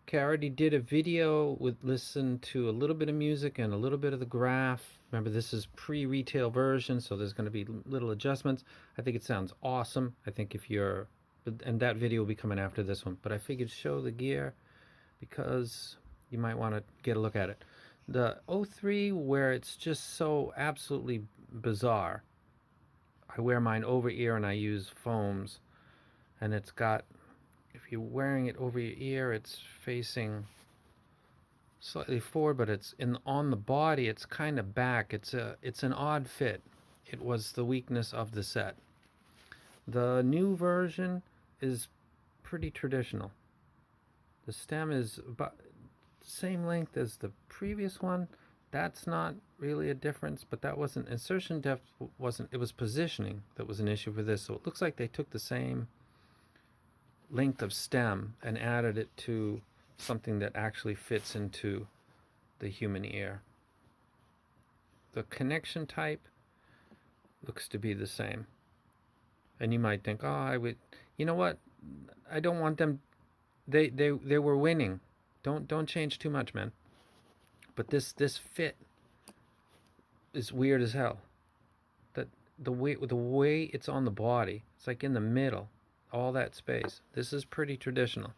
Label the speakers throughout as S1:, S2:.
S1: Okay, I already did a video with listen to a little bit of music and a little bit of the graph. Remember, this is pre-retail version, so there's going to be little adjustments. I think it sounds awesome. I think if you're, and that video will be coming after this one, but I figured show the gear because you might want to get a look at it. The O3, where it's just so absolutely bizarre. I wear mine over ear and I use foams, and it's got, if you're wearing it over your ear, it's facing slightly forward, but it's on the body. It's kind of back. It's an odd fit. It was the weakness of the set. The new version is pretty traditional. The stem is about the same length as the previous one. That's not really a difference, but that wasn't insertion depth. Wasn't, it was positioning that was an issue for this. So it looks like they took the same length of stem and added it to something that actually fits into the human ear. The connection type looks to be the same. And you might think, oh, I would, you know what? I don't want them, they were winning. Don't change too much, man. But this fit is weird as hell. That the way it's on the body, it's like in the middle, all that space. This is pretty traditional.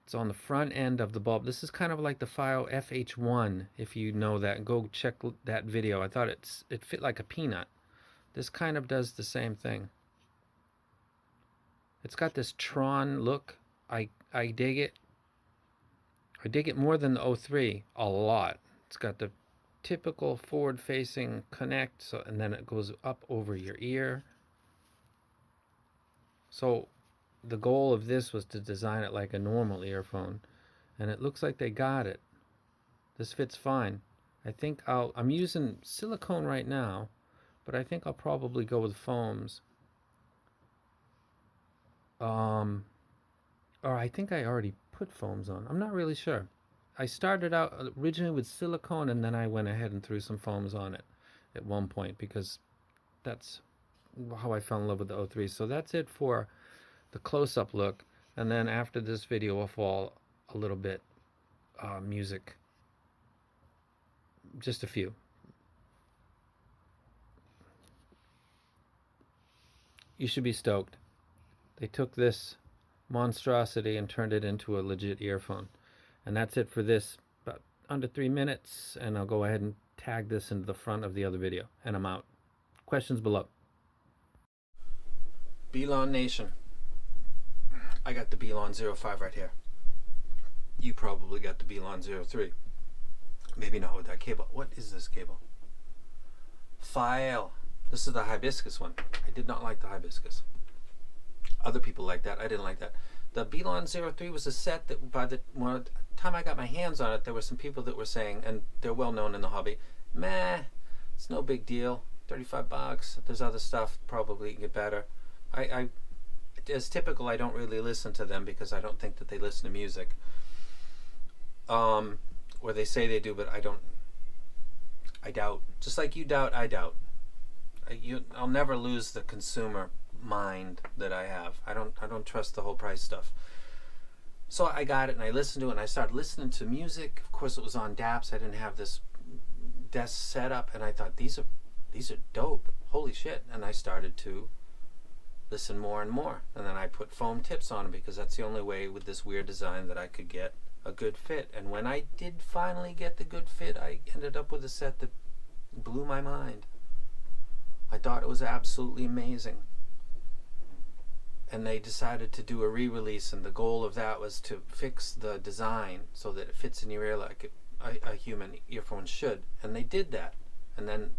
S1: It's on the front end of the bulb. This is kind of like the file FH1, if you know that. Go check that video. I thought it fit like a peanut. This kind of does the same thing. It's got this Tron look. I dig it. I dig it more than the O3 a lot. It's got the typical forward-facing connect, so, and then it goes up over your ear. So the goal of this was to design it like a normal earphone, and it looks like they got it. This fits fine. I think I'm using silicone right now, but I think I'll probably go with foams. Or I think I already put foams on. I'm not really sure. I started out originally with silicone, and then I went ahead and threw some foams on it at one point because that's how I fell in love with the O3. So that's it for the close-up look, and then after this video will fall a little bit music, just a few. You should be stoked. They took this monstrosity and turned it into a legit earphone. And that's it for this, about under 3 minutes, and I'll go ahead and tag this into the front of the other video, and I'm out. Questions below. BLON Nation. I got the BLON 05 right here. You probably got the BLON 03. Maybe not with that cable. What is this cable? File. This is the hibiscus one. I did not like the hibiscus. Other people like that. I didn't like that. The BLON 03 was a set that by the time I got my hands on it, there were some people that were saying, and they're well known in the hobby, meh, it's no big deal. $35. There's other stuff. Probably you can get better. I as typical, I don't really listen to them because I don't think that they listen to music. Or they say they do, but I don't. I doubt. Just like you doubt, I doubt. I'll never lose the consumer mind that I have. I don't trust the whole price stuff. So I got it and I listened to it and I started listening to music. Of course, it was on DAPs. I didn't have this desk set up, and I thought these are dope. Holy shit! And I started to listen more and more, and then I put foam tips on them because that's the only way with this weird design that I could get a good fit. And when I did finally get the good fit, I ended up with a set that blew my mind. I thought it was absolutely amazing. And they decided to do a re-release, and the goal of that was to fix the design so that it fits in your ear like a human earphone should. And they did that. And then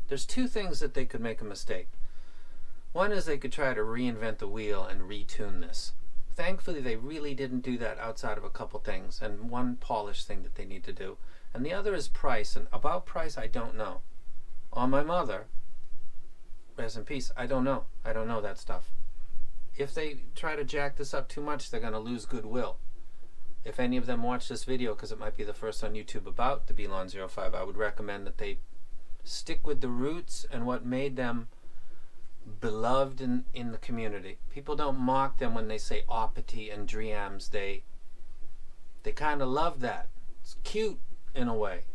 S1: there's two things that they could make a mistake. One is they could try to reinvent the wheel and retune this. Thankfully, they really didn't do that outside of a couple things, and one polish thing that they need to do. And the other is price, and about price, I don't know. On my mother, rest in peace, I don't know. I don't know that stuff. If they try to jack this up too much, they're going to lose goodwill. If any of them watch this video, because it might be the first on YouTube about the BLON 05, I would recommend that they stick with the roots and what made them beloved in the community. People don't mock them when they say opity and dreams. They They kind of love that. It's cute in a way.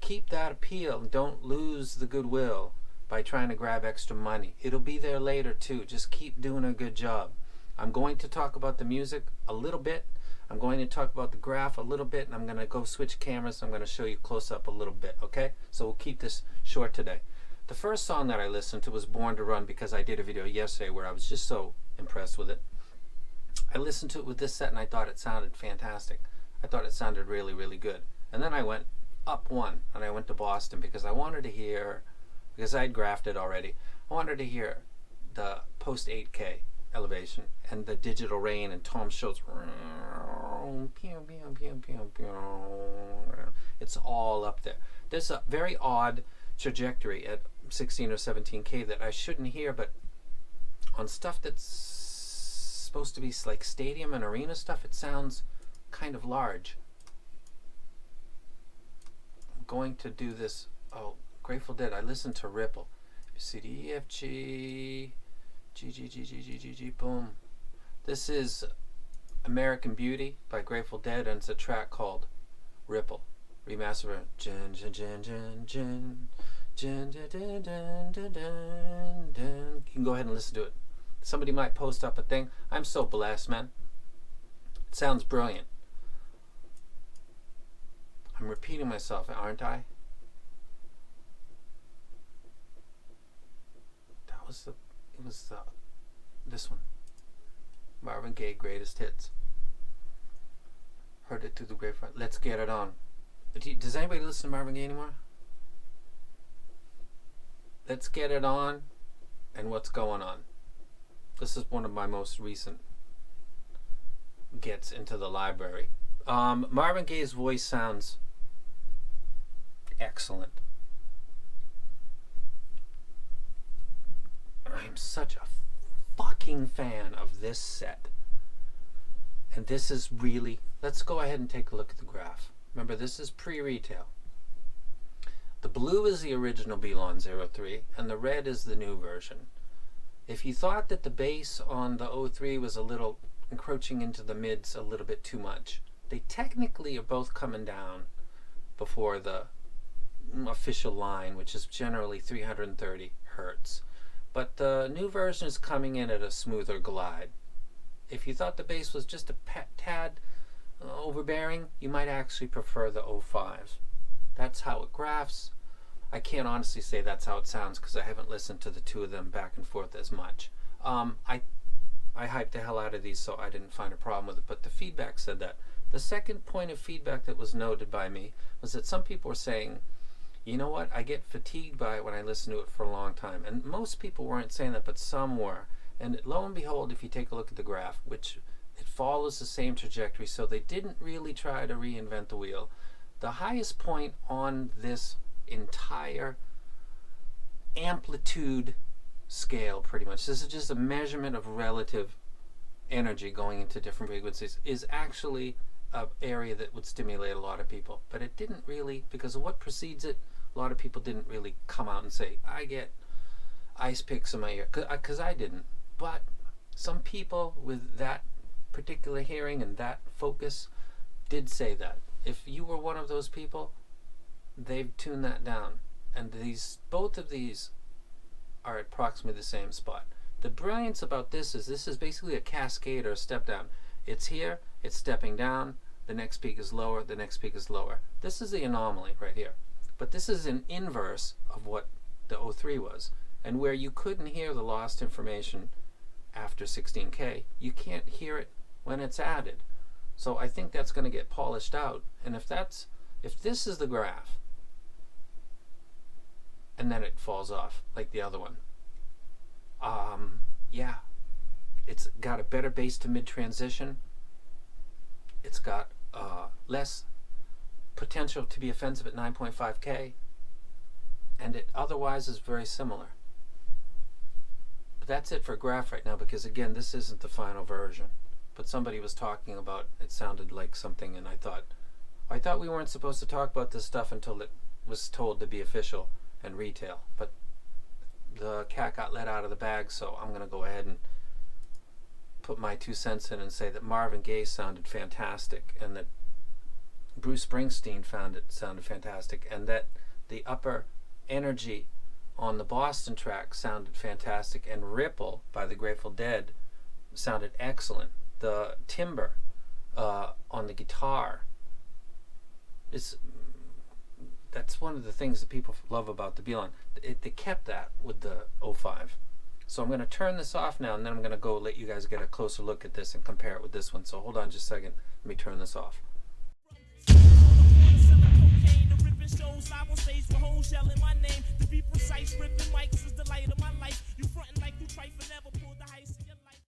S1: Keep that appeal. Don't lose the goodwill by trying to grab extra money. It'll be there later too. Just keep doing a good job. I'm going to talk about the music a little bit. I'm going to talk about the graph a little bit, and I'm going to go switch cameras. I'm going to show you close up a little bit, okay? So we'll keep this short today. The first song that I listened to was Born to Run because I did a video yesterday where I was just so impressed with it. I listened to it with this set and I thought it sounded fantastic. I thought it sounded really, really good. And then I went up one and I went to Boston because I wanted to hear, because I'd graphed it already, I wanted to hear the post 8K elevation and the digital rain and Tom Schultz. It's all up there. There's a very odd trajectory at 16 or 17K that I shouldn't hear, but on stuff that's supposed to be like stadium and arena stuff, it sounds kind of large. I'm going to do this. Oh, Grateful Dead. I listened to Ripple. C, D, E, F, G, G, G, G, G, G, G, G, boom. This is American Beauty by Grateful Dead, and it's a track called Ripple. Remaster. Jin, jin, jin, jin, jin, jin, jin, jin, jin, jin, jin. You can go ahead and listen to it. Somebody might post up a thing. I'm so blessed, man. It sounds brilliant. I'm repeating myself, aren't I? It was this one. Marvin Gaye, Greatest Hits. Heard it through the grapevine. Let's Get It On. Does anybody listen to Marvin Gaye anymore? Let's Get It On and What's Going On. This is one of my most recent gets into the library. Marvin Gaye's voice sounds excellent. I am such a fucking fan of this set. And this is really, let's go ahead and take a look at the graph. Remember, this is pre-retail. The blue is the original BLON 03 and the red is the new version. If you thought that the bass on the 03 was a little encroaching into the mids a little bit too much, they technically are both coming down before the official line, which is generally 330 hertz. But the new version is coming in at a smoother glide. If you thought the bass was just a tad overbearing, you might actually prefer the 05. That's how it graphs. I can't honestly say that's how it sounds because I haven't listened to the two of them back and forth as much. I hyped the hell out of these, so I didn't find a problem with it, but the feedback said that. The second point of feedback that was noted by me was that some people were saying, you know what, I get fatigued by it when I listen to it for a long time. And most people weren't saying that, but some were. And lo and behold, if you take a look at the graph, which it follows the same trajectory, so they didn't really try to reinvent the wheel. The highest point on this entire amplitude scale, pretty much, this is just a measurement of relative energy going into different frequencies, is actually an area that would stimulate a lot of people. But it didn't really, because of what precedes it, a lot of people didn't really come out and say, I get ice picks in my ear, because I didn't. But some people with that particular hearing and that focus did say that. If you were one of those people, they've tuned that down. And both of these are at approximately the same spot. The brilliance about this is basically a cascade or a step down. It's here, it's stepping down, the next peak is lower, the next peak is lower. This is the anomaly right here. But this is an inverse of what the 03 was. And where you couldn't hear the lost information after 16K, you can't hear it when it's added. So I think that's going to get polished out. And if this is the graph, and then it falls off like the other one, yeah, it's got a better base to mid transition. It's got less potential to be offensive at 9.5K, and it otherwise is very similar. But that's it for graph right now, because again, this isn't the final version. But somebody was talking about, it sounded like something, and I thought we weren't supposed to talk about this stuff until it was told to be official and retail. But the cat got let out of the bag, so I'm going to go ahead and put my 2 cents in and say that Marvin Gaye sounded fantastic, and that Bruce Springsteen sounded fantastic, and that the upper energy on the Boston track sounded fantastic, and Ripple by the Grateful Dead sounded excellent. The timbre on the guitar that's one of the things that people love about the BLON. They kept that with the 05. So I'm going to turn this off now, and then I'm going to go let you guys get a closer look at this and compare it with this one. So hold on just a second. Let me turn this off. Shows live on stage with hoes yelling my name. To be precise, ripping mics is the light of my life. You frontin' like you trifle, never pulled the heist.